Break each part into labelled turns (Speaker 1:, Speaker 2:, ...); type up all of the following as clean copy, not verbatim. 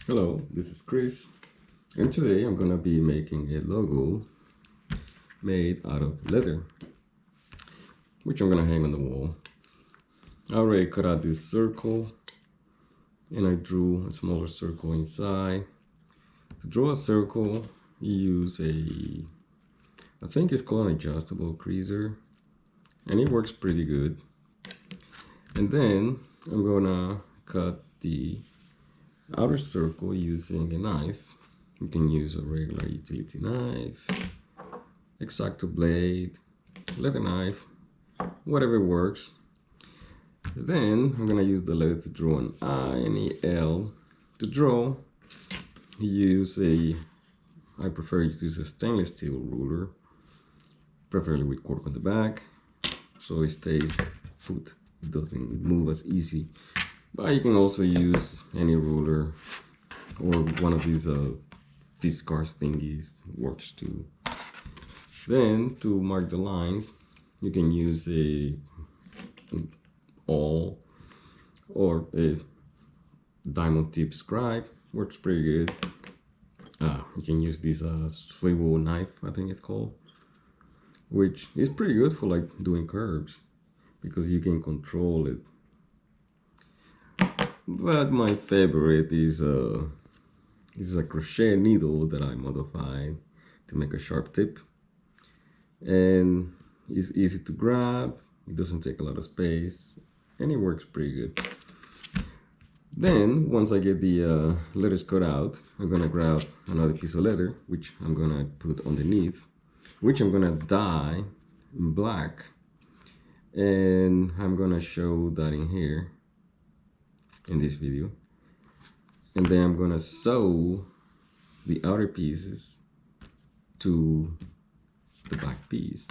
Speaker 1: Hello, this is Chris, and today I'm gonna be making a logo made out of leather, which I'm gonna hang on the wall. I already cut out this circle, and I drew a smaller circle inside. To draw a circle, you use I think it's called an adjustable creaser, and it works pretty good. And then I'm gonna cut the outer circle using a knife. You can use a regular utility knife, X-Acto blade, leather knife, whatever works. Then I'm gonna use the leather to draw an I and a L. To draw, I prefer to use a stainless steel ruler, preferably with cork on the back, so it stays put. It doesn't move as easy. But you can also use any ruler or one of these Fiskars thingies, works too. Then to mark the lines, you can use an awl or a diamond tip scribe, works pretty good. You can use this swivel knife, I think it's called, which is pretty good for like doing curves because you can control it. But my favorite is a crochet needle that I modified to make a sharp tip, and it's easy to grab. It doesn't take a lot of space, and it works pretty good. Then, once I get the letters cut out, I'm gonna grab another piece of leather, which I'm gonna put underneath, which I'm gonna dye in black. And I'm gonna show that in here, in this video. And then I'm gonna sew the outer pieces to the back piece.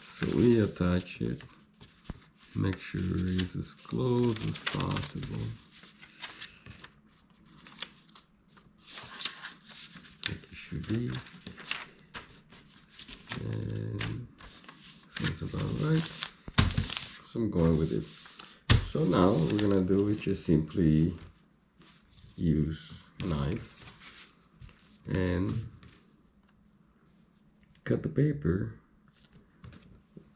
Speaker 1: So we attach it, make sure it's as close as possible. Like it should be. And seems about right. So I'm going with it. So now what we're gonna do is just simply use a knife and cut the paper,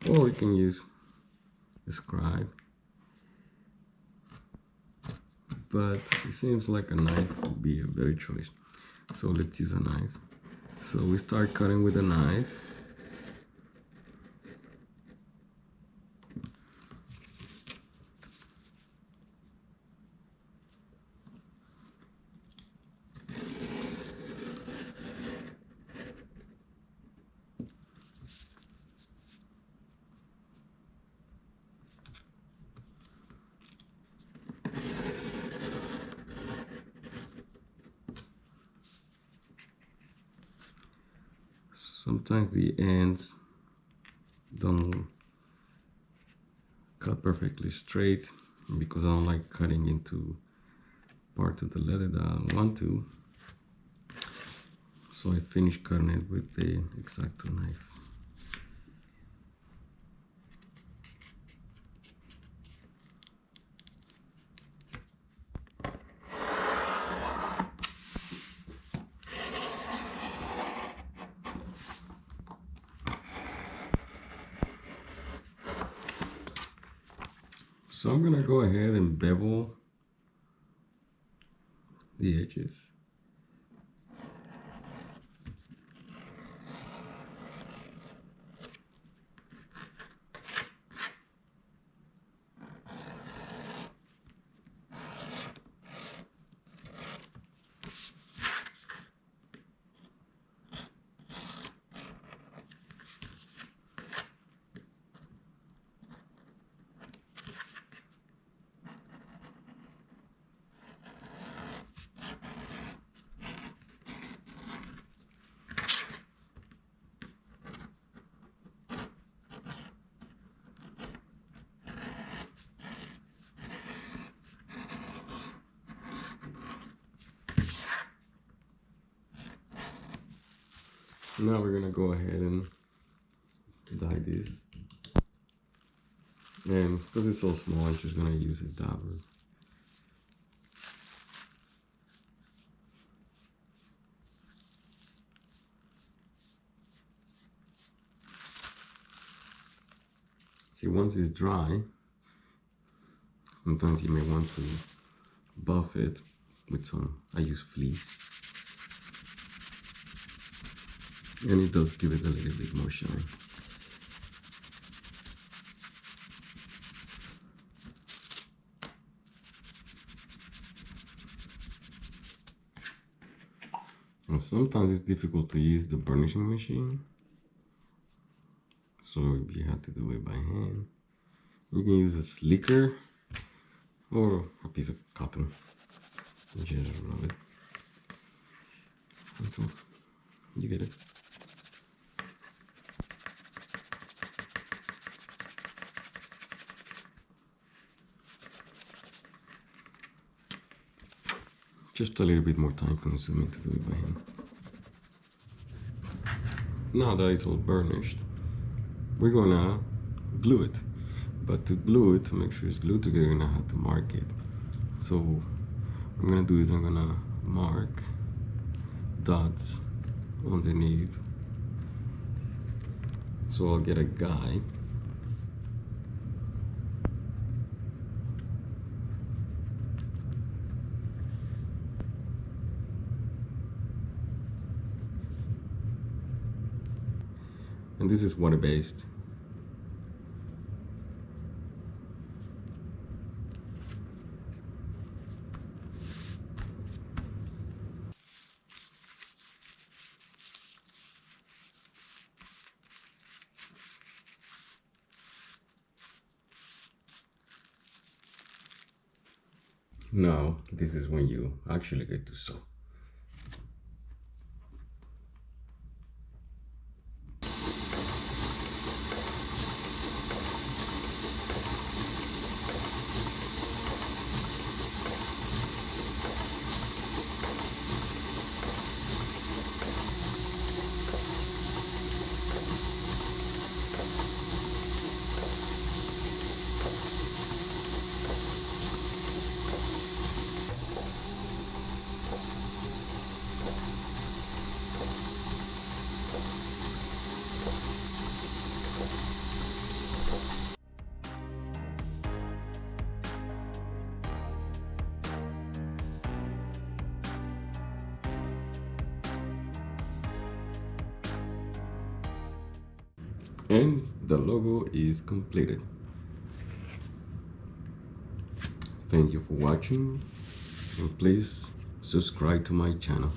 Speaker 1: or you can use a scribe, but it seems like a knife would be a better choice, so let's use a knife. So we start cutting with a knife. Sometimes the ends don't cut perfectly straight because I don't like cutting into parts of the leather that I don't want to. So I finish cutting it with the X-Acto knife. So I'm gonna go ahead and bevel the edges. Now we're gonna go ahead and dye this. And because it's so small, I'm just gonna use a dabber. See, once it's dry, sometimes you may want to buff it with some, I use fleece. And it does give it a little bit more shine. Now, sometimes it's difficult to use the burnishing machine, so you have to do it by hand. You can use a slicker or a piece of cotton. Just rub it until you get it. Just a little bit more time consuming to do it by hand. Now that it's all burnished, we're gonna glue it. But to glue it, to make sure it's glued together, you're gonna have to mark it. So what I'm gonna do is I'm gonna mark dots underneath. So I'll get a guide. And this is water-based. Now, this is when you actually get to sew. And the logo is completed. Thank you for watching, and please subscribe to my channel.